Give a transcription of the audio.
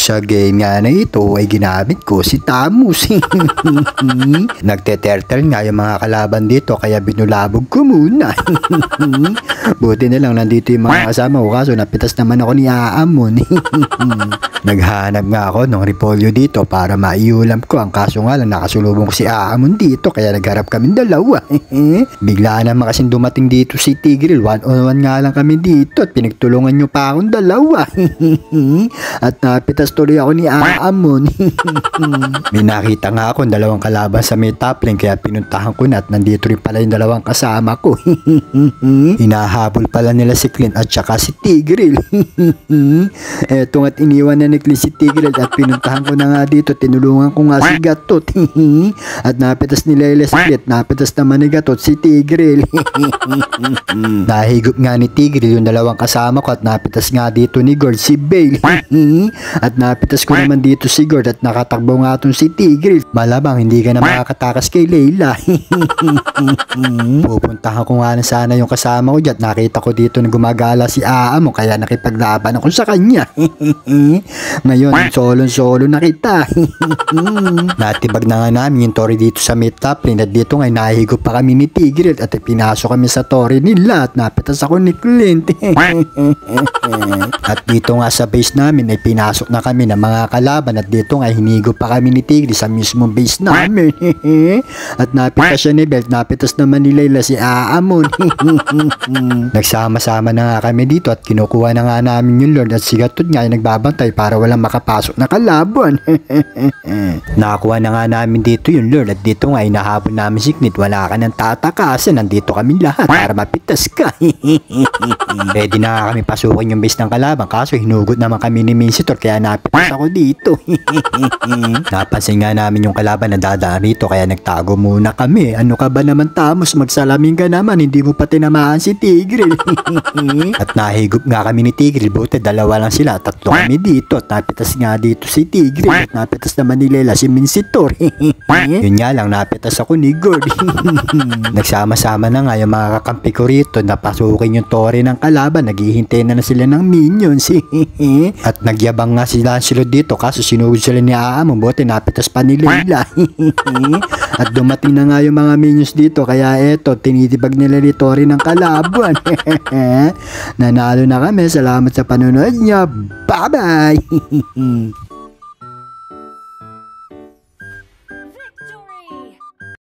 Sa game nga na ito ay ginamit ko si Tamus. Nagte-turtle nga yung mga kalaban dito kaya binulabog ko muna. Buti na lang nandito yung mga kasama ko kaso napitas naman ako ni Aamon. Naghanap nga ako ng repolyo dito para maiulam ko. Ang kaso nga lang nakasulubong ko si Aamon dito kaya nagharap kami dalawa. Bigla naman kasing dumating dito si Tigreal. 1-on-1 nga lang kami dito at pinagtulungan nyo pa akong dalawa. At napitas tuloy ako ni Aamon. May nakita nga ako dalawang kalaban sa may top lane kaya pinuntahan ko na at nandito rin pala yung dalawang kasama ko. Hinahabol pala nila si Clint at saka si Tigreal. Eto nga't iniwan na ni Clint si Tigreal at pinuntahan ko na nga dito. Tinulungan ko nga si Gatot. At napitas ni Layla si Clint. Napitas naman ni Gatot si Tigreal. Nahigop nga ni Tigreal yung dalawang kasama ko at napitas nga dito ni Gord si Bale. At napitas ko naman dito si Gord at nakatakbo nga itong si Tigreal. Malamang hindi ka na makakatakas kay Layla. Pupuntahan ko nga na sana yung kasama ko dyan. Nakita ko dito na gumagala si Aamon kaya nakipaglaban ako sa kanya. Ngayon solo na kita. Natibag na nga namin yung Tori dito sa mid top lane at dito nga nahigop pa kami ni Tigreal at pinasok kami sa Tori nila at napitas ako ni Clint. At dito nga sa base namin ay pinasok na kami ng mga kalaban at dito nga hinigop pa kami ni Tigreal sa mismong base namin. At napitas siya ni Belt, napitas naman ni Layla si Aamon. Nagsama-sama na nga kami dito at kinukuha na nga namin yung Lord at si Gatot nga ay nagbabantay para walang makapasok na kalaban. Nakakuha na nga namin dito yung Lord at dito nga inahabol namin si Clint. Wala ka nang tatakasan, nandito kami lahat para mapitas ka. Ready na nga kami pasukin yung base ng kalaban kaso hinugot naman kami ni Misitor kaya napitas ako dito. Napansin nga namin yung kalaban na dadaan rito kaya nagtago muna kami. Ano ka ba naman Tamus, magsalamin ka naman, hindi mo pa tinamaan si Tigreal. At nahigop nga kami ni Tigreal, buti dalawa lang sila, tatlo kami dito at napitas nga dito si Tigreal at napitas naman ni Layla si Misitor. Yun nga lang, napitas ako ni Gord. Nagsama-sama na nga yung mga kakampi ko rito na pasukin yung Tori ng kalaban. Naghihintay na sila ng minions. At nagyabang nga si Lancelot dito kaso sinugod sila ni Aamon, buti napitas pa ni Layla. At dumating na nga yung mga minions dito kaya eto tinitibag nila ni Tori ng kalaban. Nanalo na kami. Salamat sa panonood niya. Bye bye.